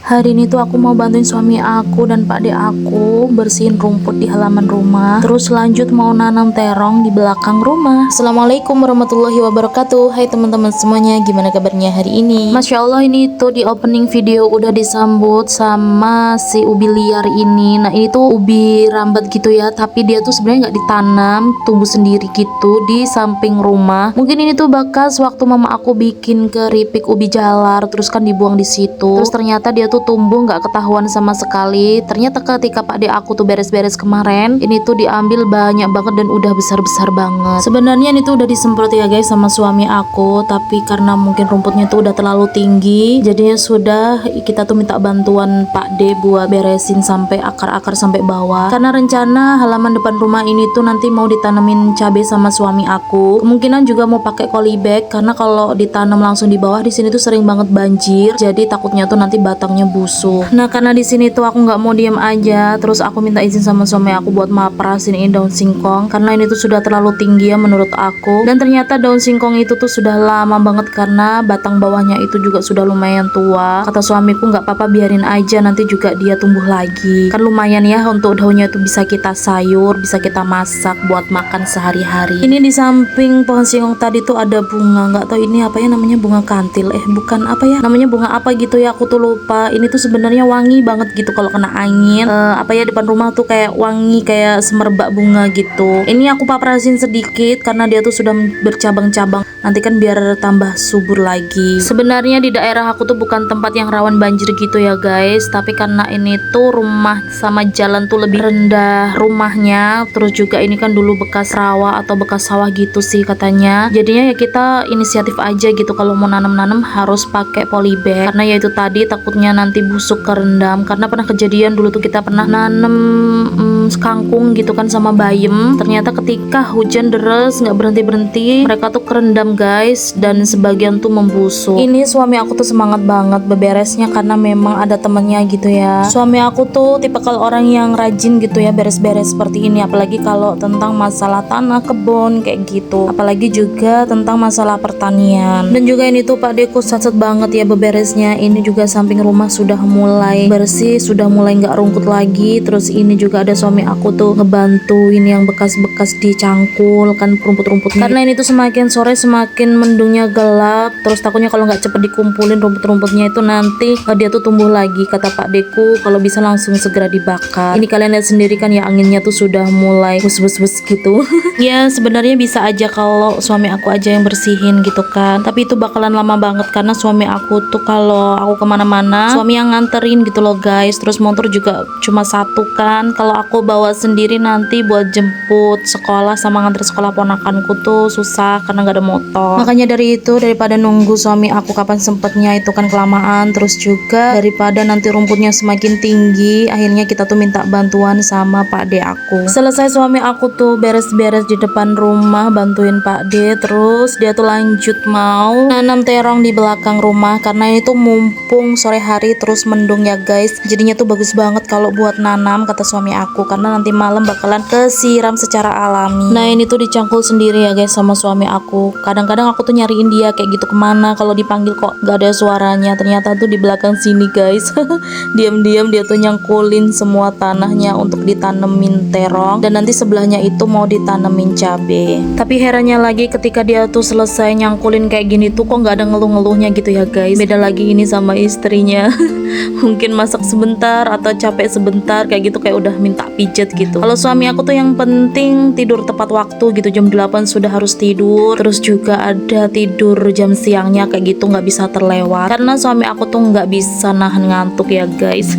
Hari ini tuh aku mau bantuin suami aku dan Pak De aku bersihin rumput di halaman rumah. Terus lanjut mau nanam terong di belakang rumah. Assalamualaikum warahmatullahi wabarakatuh. Hai teman-teman semuanya, gimana kabarnya hari ini? Masya Allah, ini tuh di opening video udah disambut sama si ubi liar ini. Nah ini tuh ubi rambat gitu ya, tapi dia tuh sebenarnya nggak ditanam, tumbuh sendiri gitu di samping rumah. Mungkin ini tuh bekas waktu mama aku bikin keripik ubi jalar, terus kan dibuang di situ. Terus ternyata dia tuh tumbuh nggak ketahuan sama sekali. Ternyata ketika Pak De aku tuh beres-beres kemarin, ini tuh diambil banyak banget dan udah besar-besar banget. Sebenarnya ini tuh udah disemprot ya guys sama suami aku, tapi karena mungkin rumputnya tuh udah terlalu tinggi, jadinya sudah kita tuh minta bantuan Pak De buat beresin sampai akar-akar sampai bawah. Karena rencana halaman depan rumah ini tuh nanti mau ditanemin cabai sama suami aku. Kemungkinan juga mau pakai polybag karena kalau ditanam langsung di bawah di sini tuh sering banget banjir. Jadi takutnya tuh nanti batangnya busuk. Nah karena di sini tuh aku nggak mau diam aja, terus aku minta izin sama suami aku buat maperasin ini daun singkong karena ini tuh sudah terlalu tinggi ya menurut aku. Dan ternyata daun singkong itu tuh sudah lama banget karena batang bawahnya itu juga sudah lumayan tua. Kata suamiku nggak apa-apa, biarin aja, nanti juga dia tumbuh lagi. Kan lumayan ya untuk daunnya itu bisa kita sayur, bisa kita masak buat makan sehari-hari. Ini di samping pohon singkong tadi tuh ada bunga, nggak tahu ini apa ya namanya, bunga kantil. Bukan apa ya namanya, bunga apa gitu ya, aku tuh lupa. Ini tuh sebenarnya wangi banget gitu kalau kena angin. Depan rumah tuh kayak wangi kayak semerbak bunga gitu. Ini aku paprasin sedikit karena dia tuh sudah bercabang-cabang. Nanti kan biar tambah subur lagi. Sebenarnya di daerah aku tuh bukan tempat yang rawan banjir gitu ya guys, tapi karena ini tuh rumah sama jalan tuh lebih rendah rumahnya. Terus juga ini kan dulu bekas rawa atau bekas sawah gitu sih katanya. Jadinya ya kita inisiatif aja gitu, kalau mau nanam-nanam harus pakai polybag karena ya itu tadi takutnya nanti busuk kerendam. Karena pernah kejadian dulu tuh kita pernah nanam kangkung gitu kan sama bayam, ternyata ketika hujan deras nggak berhenti-berhenti mereka tuh kerendam guys, dan sebagian tuh membusuk. Ini suami aku tuh semangat banget beberesnya karena memang ada temennya gitu ya. Suami aku tuh tipikal orang yang rajin gitu ya beres-beres seperti ini, apalagi kalau tentang masalah tanah kebun kayak gitu, apalagi juga tentang masalah pertanian. Dan juga ini tuh Pak Deku satset banget ya beberesnya. Ini juga samping rumah sudah mulai bersih, sudah mulai nggak rungkut lagi. Terus ini juga ada suami aku tuh ngebantu ini yang bekas-bekas dicangkul kan rumput-rumputnya, karena ini tuh semakin sore semakin mendungnya gelap. Terus takutnya kalau nggak cepet dikumpulin rumput-rumputnya itu nanti dia tuh tumbuh lagi. Kata Pak Deku kalau bisa langsung segera dibakar. Ini kalian lihat sendiri kan ya, anginnya tuh sudah mulai bus-bus gitu. Ya sebenarnya bisa aja kalau suami aku aja yang bersihin gitu kan, tapi itu bakalan lama banget karena suami aku tuh kalau aku kemana-mana suami yang nganterin gitu loh guys. Terus motor juga cuma satu kan, kalau aku bawa sendiri nanti buat jemput sekolah sama nganter sekolah ponakanku tuh susah karena nggak ada motor. Makanya dari itu, daripada nunggu suami aku kapan sempetnya itu kan kelamaan, terus juga daripada nanti rumputnya semakin tinggi, akhirnya kita tuh minta bantuan sama Pak De aku. Selesai suami aku tuh beres-beres di depan rumah bantuin Pak De, terus dia tuh lanjut mau nanam terong di belakang rumah karena itu mumpung sore hari terus mendung ya guys, jadinya tuh bagus banget kalau buat nanam kata suami aku, karena nanti malam bakalan kesiram secara alami. Nah ini tuh dicangkul sendiri ya guys sama suami aku. Kadang-kadang aku tuh nyariin dia kayak gitu kemana, kalau dipanggil kok gak ada suaranya, ternyata tuh di belakang sini guys. Diam-diam dia tuh nyangkulin semua tanahnya untuk ditanemin terong, dan nanti sebelahnya itu mau ditanemin cabe. Tapi herannya lagi ketika dia tuh selesai nyangkulin kayak gini tuh kok gak ada ngeluh-ngeluhnya gitu ya guys. Beda lagi ini sama istrinya. Mungkin masak sebentar atau capek sebentar kayak gitu, kayak udah minta pijet gitu. Kalau suami aku tuh yang penting tidur tepat waktu gitu, jam 8 sudah harus tidur. Terus juga ada tidur jam siangnya kayak gitu, nggak bisa terlewat karena suami aku tuh nggak bisa nahan ngantuk ya guys.